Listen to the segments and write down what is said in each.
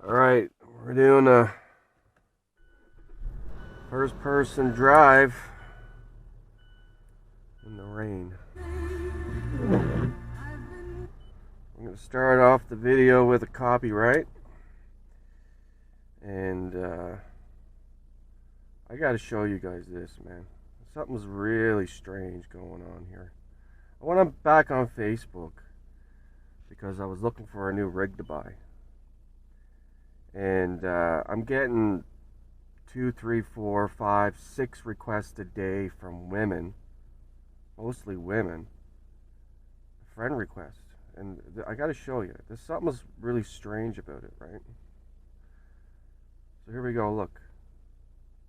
Alright, we're doing a first person drive in the rain. I'm going to start off the video with a copyright. And I got to show you guys this, man. Something's really strange going on here. I went back on Facebook because I was looking for a new rig to buy. And I'm getting 2, 3, 4, 5, 6 requests a day from women, mostly women, friend requests. And I gotta show you, there's something really strange about it, right? So here we go, look.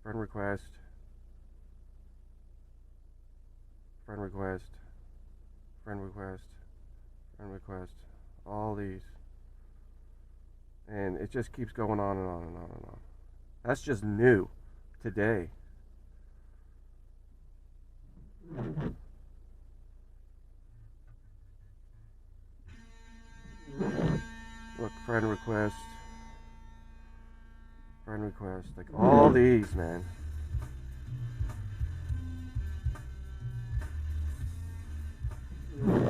Friend request, friend request, friend request, friend request, all these. And it just keeps going on and on and on and on. That's just new today. Look, friend request, like all these, man.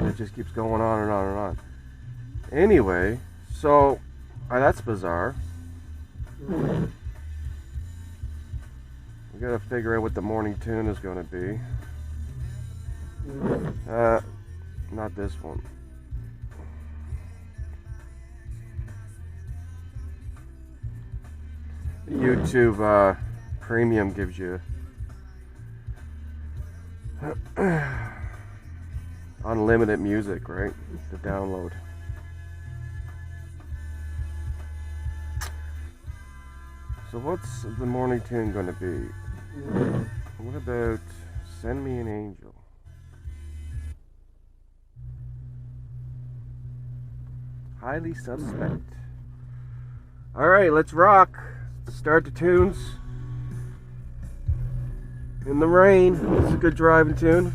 It just keeps going on and on and on. Anyway, so that's bizarre. We gotta figure out what the morning tune is gonna be. Not this one. YouTube Premium gives you unlimited music, right? To download. So what's the morning tune going to be? What about Send Me an Angel? Highly Suspect. Alright, let's rock. Start the tunes. In the rain. This is a good driving tune.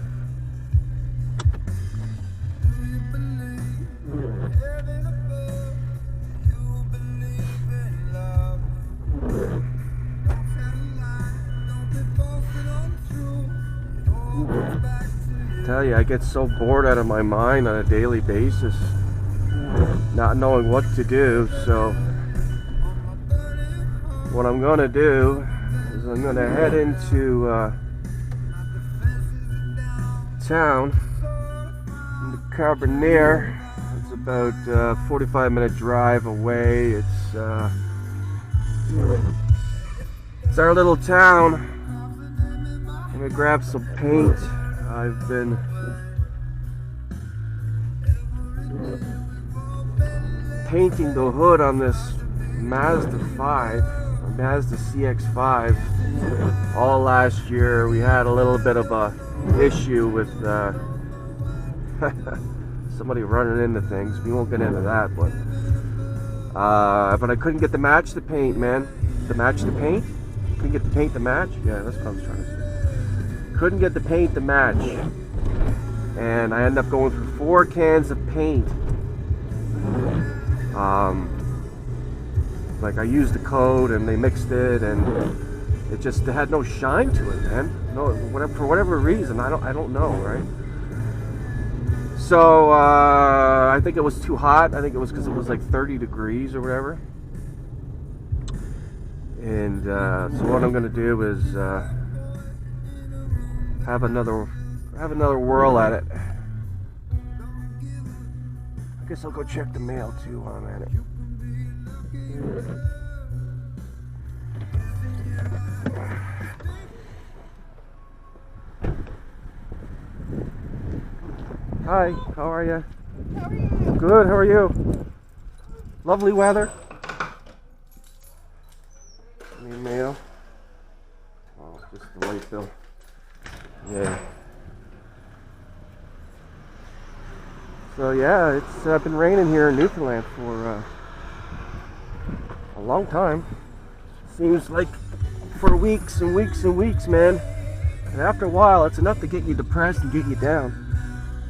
Tell you, I get so bored out of my mind on a daily basis, not knowing what to do. So what I'm gonna do is I'm gonna head into town in the Carbonear. It's about a 45-minute drive away. It's our little town. I'm gonna grab some paint. I've been painting the hood on this Mazda 5, or Mazda CX-5, all last year. We had a little bit of a issue with somebody running into things. We won't get into that, but I couldn't get the match to paint, man. The match to paint? Couldn't get the paint to match? Yeah, that's what I was trying to say. Couldn't get the paint to match, and I ended up going for 4 cans of paint. Like I used the code and they mixed it, and it just had no shine to it, man. No, for whatever reason, I don't know, right? So I think it was too hot. I think it was because it was like 30 degrees or whatever. And so what I'm gonna do is have another whirl at it. I guess I'll go check the mail too while I'm at it. Hi, how are you? How are you? Good, how are you? Lovely weather. Any mail? Oh, just the light bill. Yeah. So yeah, it's been raining here in Newfoundland for a long time. Seems like for weeks and weeks and weeks, man. And after a while, it's enough to get you depressed and get you down.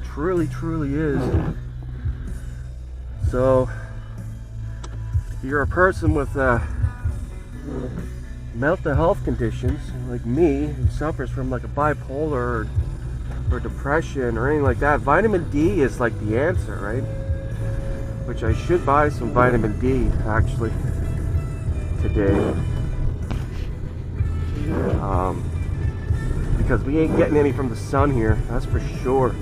Truly is. So you're a person with mental health conditions like me, who suffers from like a bipolar or depression or anything like that, vitamin D is like the answer, right? Which I should buy some vitamin D actually today, because we ain't getting any from the sun here, that's for sure.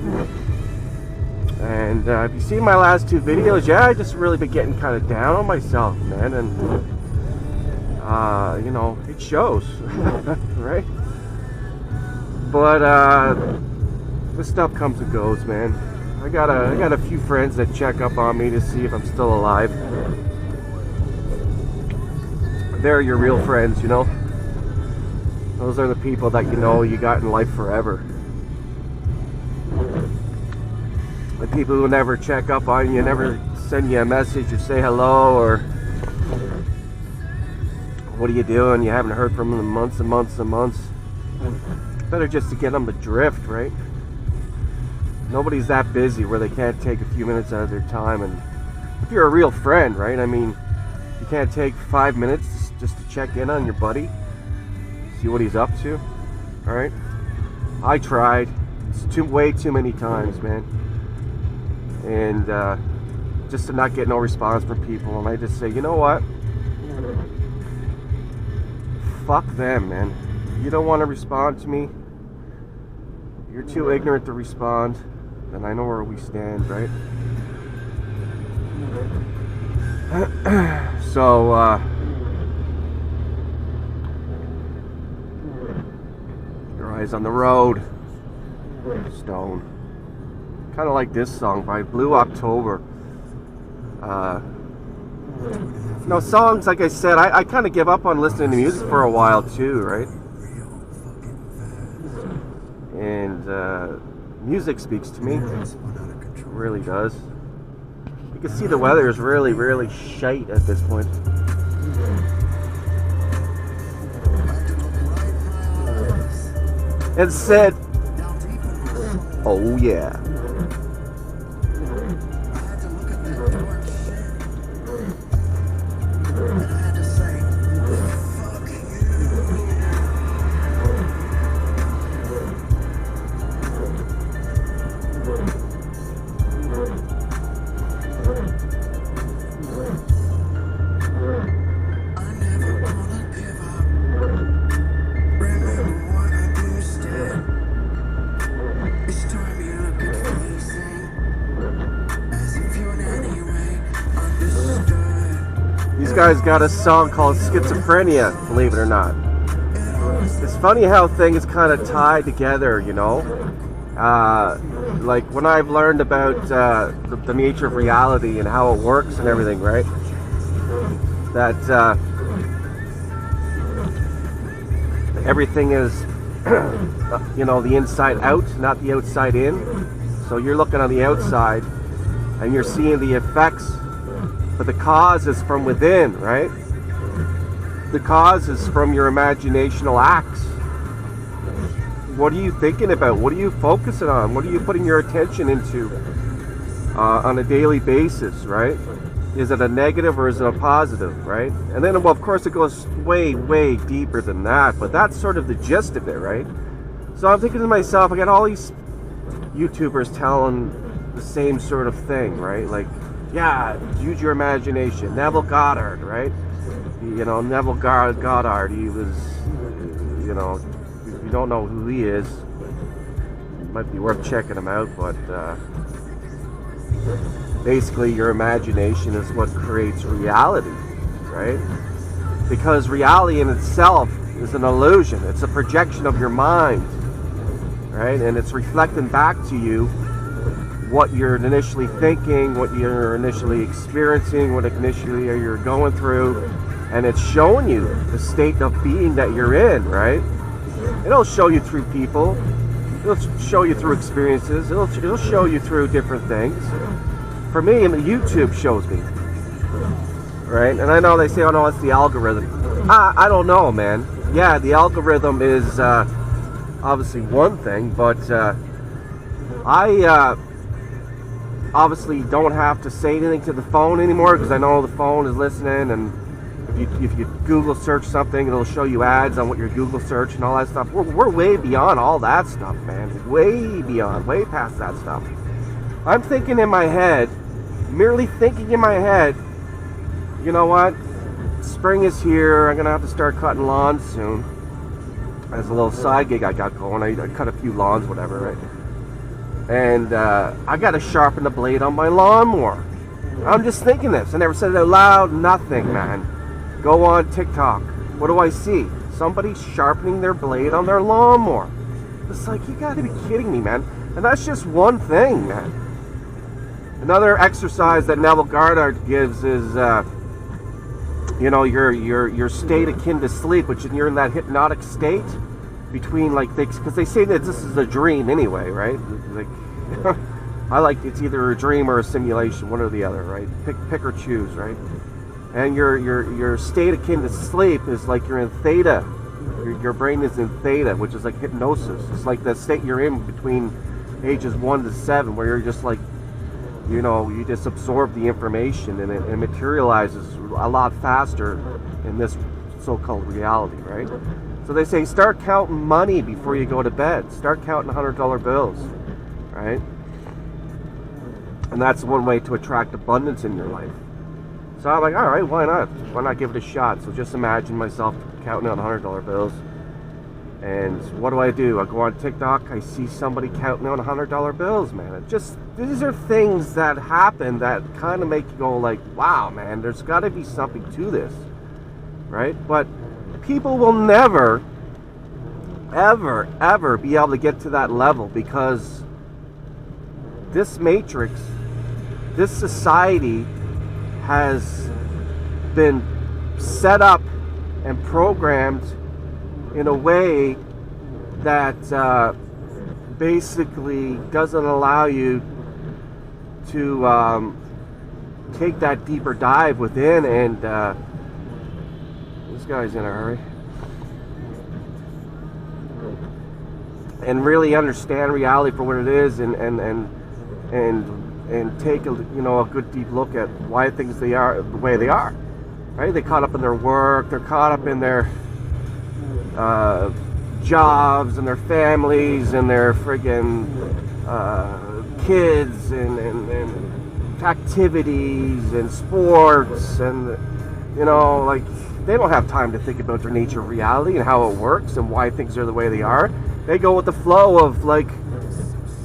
And if you see my last two videos, yeah, I just really been getting kind of down on myself, man, and you know, it shows, right? But this stuff comes and goes, man. I got a few friends that check up on me to see if I'm still alive. They're your real friends, you know. Those are the people that you know you got in life forever. The people who never check up on you, never send you a message or say hello, or what are you doing? You haven't heard from them in months and months and months. Better just to get them the drift, right? Nobody's that busy where they can't take a few minutes out of their time. And if you're a real friend, right? I mean, you can't take 5 minutes just to check in on your buddy, see what he's up to. All right? I tried. It's way too many times, man. And just to not get no response from people, and I just say, you know what? Fuck them, man. You don't want to respond to me. You're too ignorant to respond, and I know where we stand, right? So, your eyes on the road, Stone. Kind of like this song by Blue October. You know, songs, like I said, I kind of give up on listening to music for a while too, right? And music speaks to me. It really does. You can see the weather is really, really shite at this point. And said, oh yeah. These guys got a song called Schizophrenia, believe it or not. It's funny how things kind of tie together, you know. Like when I've learned about the nature of reality and how it works and everything, right? That everything is, you know, the inside out, not the outside in. So you're looking on the outside and you're seeing the effects, but the cause is from within, right? The cause is from your imaginational acts. What are you thinking about? What are you focusing on? What are you putting your attention into on a daily basis, right? Is it a negative or is it a positive, right? And then, well, of course, it goes way, way deeper than that, but that's sort of the gist of it, right? So I'm thinking to myself, I got all these YouTubers telling the same sort of thing, right? Like, yeah, use your imagination. Neville Goddard, right? You know, Neville Goddard, he was, you know, if you don't know who he is, it might be worth checking him out, but basically your imagination is what creates reality, right? Because reality in itself is an illusion. It's a projection of your mind, right? And it's reflecting back to you what you're initially thinking, what you're initially experiencing, what initially you're going through, and it's showing you the state of being that you're in, right? It'll show you through people, it'll show you through experiences, it'll show you through different things. For me, YouTube shows me, right? And I know they say, oh no, it's the algorithm. I don't know, man. Yeah, the algorithm is obviously don't have to say anything to the phone anymore, because I know the phone is listening, and if you Google search something, it'll show you ads on what your Google search and all that stuff. We're way beyond all that stuff, man. Way beyond, way past that stuff. I'm thinking in my head, merely thinking in my head, you know what? Spring is here. I'm going to have to start cutting lawns soon. As a little side gig I got going. I cut a few lawns, whatever, right? And I got to sharpen the blade on my lawnmower. I'm just thinking this. I never said it out loud. Nothing, man. Go on TikTok. What do I see? Somebody sharpening their blade on their lawnmower. It's like, you got to be kidding me, man. And that's just one thing, man. Another exercise that Neville Goddard gives is, you know, your state akin to sleep, which is you're in that hypnotic state between, like, because they say that this is a dream anyway, right? Like, I like, it's either a dream or a simulation, one or the other, right? Pick or choose, right? And your state akin to sleep is like you're in theta. Your brain is in theta, which is like hypnosis. It's like the state you're in between ages 1 to 7, where you're just like, you know, you just absorb the information, and it materializes a lot faster in this so-called reality, right? So they say start counting money before you go to bed. Start counting $100 bills, right? And that's one way to attract abundance in your life. So I'm like, all right, why not? Why not give it a shot? So just imagine myself counting out $100 bills. And what do? I go on TikTok, I see somebody counting out $100 bills, man. It just, these are things that happen that kind of make you go like, wow, man, there's got to be something to this, right? But people will never, ever, ever be able to get to that level, because this matrix, this society has been set up and programmed in a way that basically doesn't allow you to take that deeper dive within, and this guy's in a hurry, and really understand reality for what it is, and take a good deep look at why things they are the way they are, right? They're caught up in their work, they're caught up in their jobs and their families and their friggin' kids and activities and sports, and you know, like, they don't have time to think about their nature of reality and how it works and why things are the way they are. They go with the flow of, like,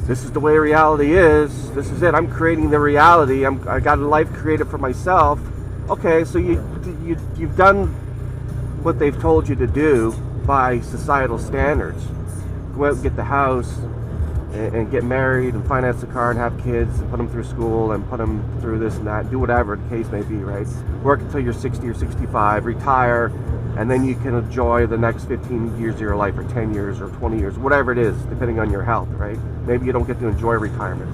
this is the way reality is. This is it. I'm creating the reality. I got a life created for myself. Okay, so you've done what they've told you to do by societal standards. Go out and get the house and get married and finance the car and have kids and put them through school and put them through this and that. Do whatever the case may be, right? Work until you're 60 or 65, retire, and then you can enjoy the next 15 years of your life, or 10 years, or 20 years, whatever it is, depending on your health, right? Maybe you don't get to enjoy retirement.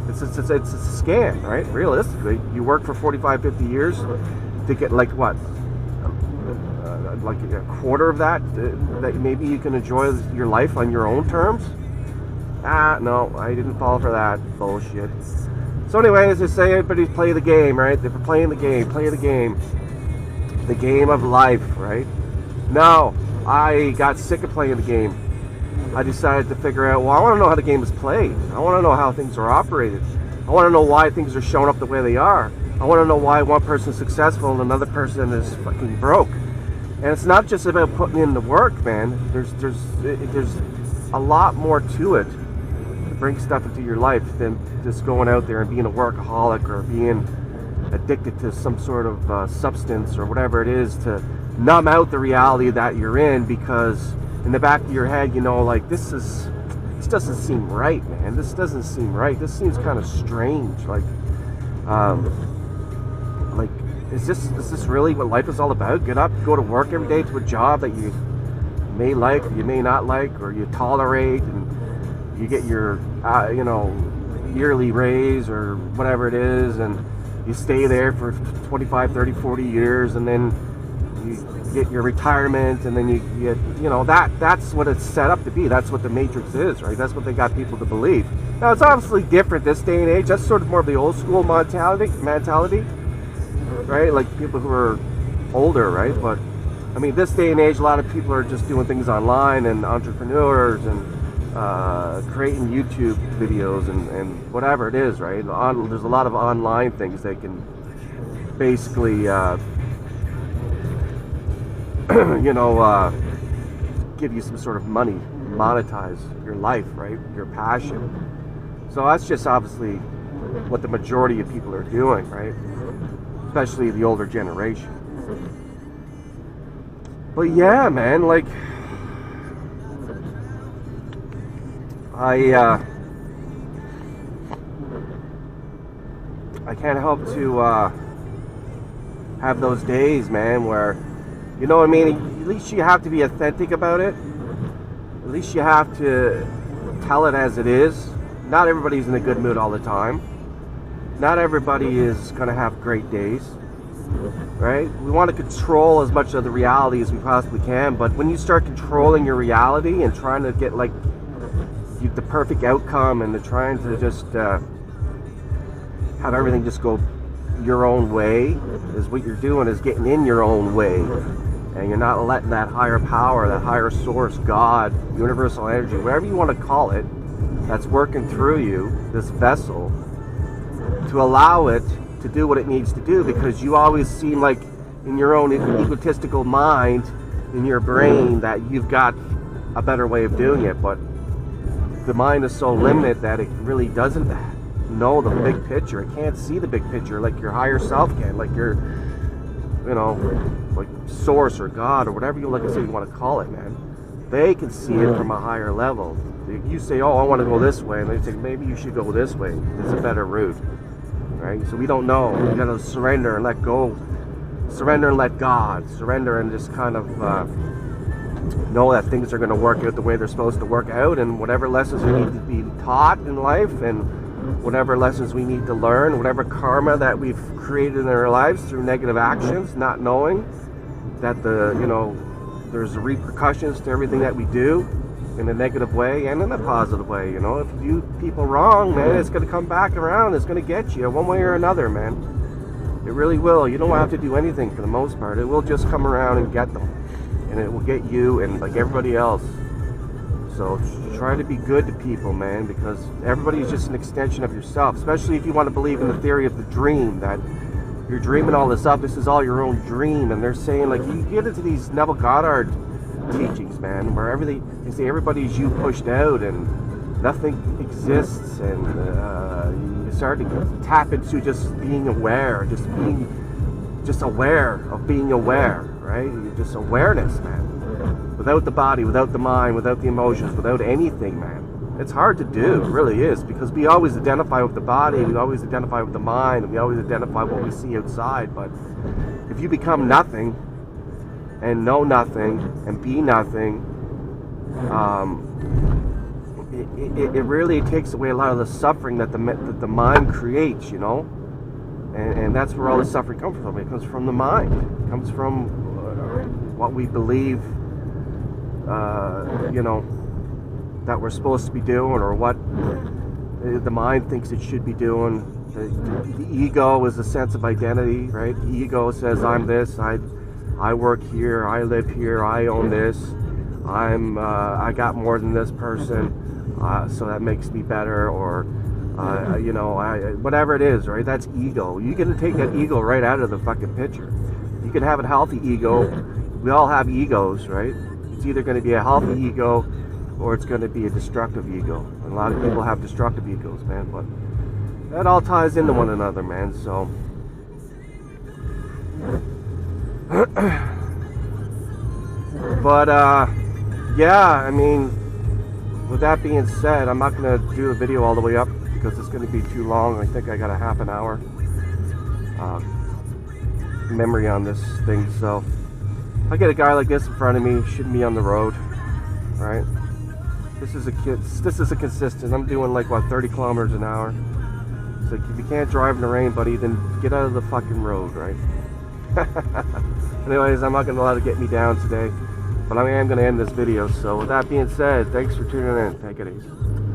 It's a scam, right? Realistically, you work for 45, 50 years to get, like, what? Like a quarter of that maybe you can enjoy your life on your own terms? No, I didn't fall for that bullshit. So anyway, as I say, everybody play the game, right? They're playing the game, the game of life, right? Now, I got sick of playing the game. I decided to figure out, well, I want to know how the game is played. I want to know how things are operated. I want to know why things are showing up the way they are. I want to know why one person is successful and another person is fucking broke. And it's not just about putting in the work, man. There's a lot more to it to bring stuff into your life than just going out there and being a workaholic or being addicted to some sort of substance or whatever it is to numb out the reality that you're in, because in the back of your head, you know, like, this doesn't seem right, man. This doesn't seem right. This seems kind of strange. Like, is this really what life is all about? Get up, go to work every day to a job that you may like, or you may not like, or you tolerate, and you get your, yearly raise or whatever it is, and you stay there for 25, 30, 40 years, and then you get your retirement, and then you get, you know, that's what it's set up to be. That's what the Matrix is, right? That's what they got people to believe. Now, it's obviously different this day and age. That's sort of more of the old school mentality, right? Like people who are older, right? But I mean, this day and age, a lot of people are just doing things online, and entrepreneurs, and creating YouTube videos, and whatever it is, right? There's a lot of online things they can basically, you know, give you some sort of money, monetize your life, right? Your passion. So that's just obviously what the majority of people are doing, right? Especially the older generation. But yeah, man, like, I can't help to have those days, man, where, you know what I mean, at least you have to be authentic about it. At least you have to tell it as it is. Not everybody's in a good mood all the time. Not everybody is going to have great days, right? We want to control as much of the reality as we possibly can, but when you start controlling your reality and trying to get, like, the perfect outcome, and trying to just have everything just go your own way, is what you're doing, is getting in your own way, and you're not letting that higher power, that higher source, God, universal energy, whatever you want to call it, that's working through you, this vessel, to allow it to do what it needs to do, because you always seem like, in your own egotistical mind, in your brain, that you've got a better way of doing it. But the mind is so limited that it really doesn't know the big picture. It can't see the big picture like your higher self can, like your, you know, like source or God or whatever you, like I said, you want to call it, man. They can see it from a higher level. You say, oh, I want to go this way, and they say, maybe you should go this way. It's a better route, right? So we don't know. We got to surrender and let go. Surrender and let God. Surrender and just kind of know that things are going to work out the way they're supposed to work out, and whatever lessons we need to be taught in life, and whatever lessons we need to learn, whatever karma that we've created in our lives through negative actions, not knowing that there's repercussions to everything that we do, in a negative way and in a positive way. You know, if you do people wrong, man, it's going to come back around. It's going to get you one way or another, man. It really will. You don't have to do anything for the most part. It will just come around and get them, and it will get you and like everybody else. So try to be good to people, man, because everybody is just an extension of yourself, especially if you want to believe in the theory of the dream, that you're dreaming all this up. This is all your own dream. And they're saying, like, you get into these Neville Goddard teachings, man, where they say everybody's you pushed out and nothing exists, and you start to tap into just being aware, just aware of being aware, right? Just awareness, man, without the body, without the mind, without the emotions, without anything, man. It's hard to do, it really is, because we always identify with the body, we always identify with the mind, and we always identify what we see outside. But if you become nothing and know nothing and be nothing, it really takes away a lot of the suffering that the mind creates, you know. And that's where all the suffering comes from. It comes from the mind. It comes from what we believe, you know, that we're supposed to be doing, or what the mind thinks it should be doing. The ego is a sense of identity, right? The ego says, I'm this, I work here, I live here, I own this, I got more than this person, so that makes me better, or you know, whatever it is, right? That's ego. You get to take that ego right out of the fucking picture. You can have a healthy ego. We all have egos, right? It's either going to be a healthy ego or it's going to be a destructive ego. And a lot of people have destructive egos, man, but that all ties into one another, man. So but yeah, I mean, with that being said, I'm not going to do the video all the way up because it's going to be too long. I think I got a half an hour memory on this thing. So I get a guy like this in front of me, shouldn't be on the road, right? This is a consistent. I'm doing like, what, 30 kilometers an hour. It's like, if you can't drive in the rain, buddy, then get out of the fucking road, right? Anyways, I'm not going to allow it to get me down today. But I am going to end this video. So with that being said, thanks for tuning in. Take it easy.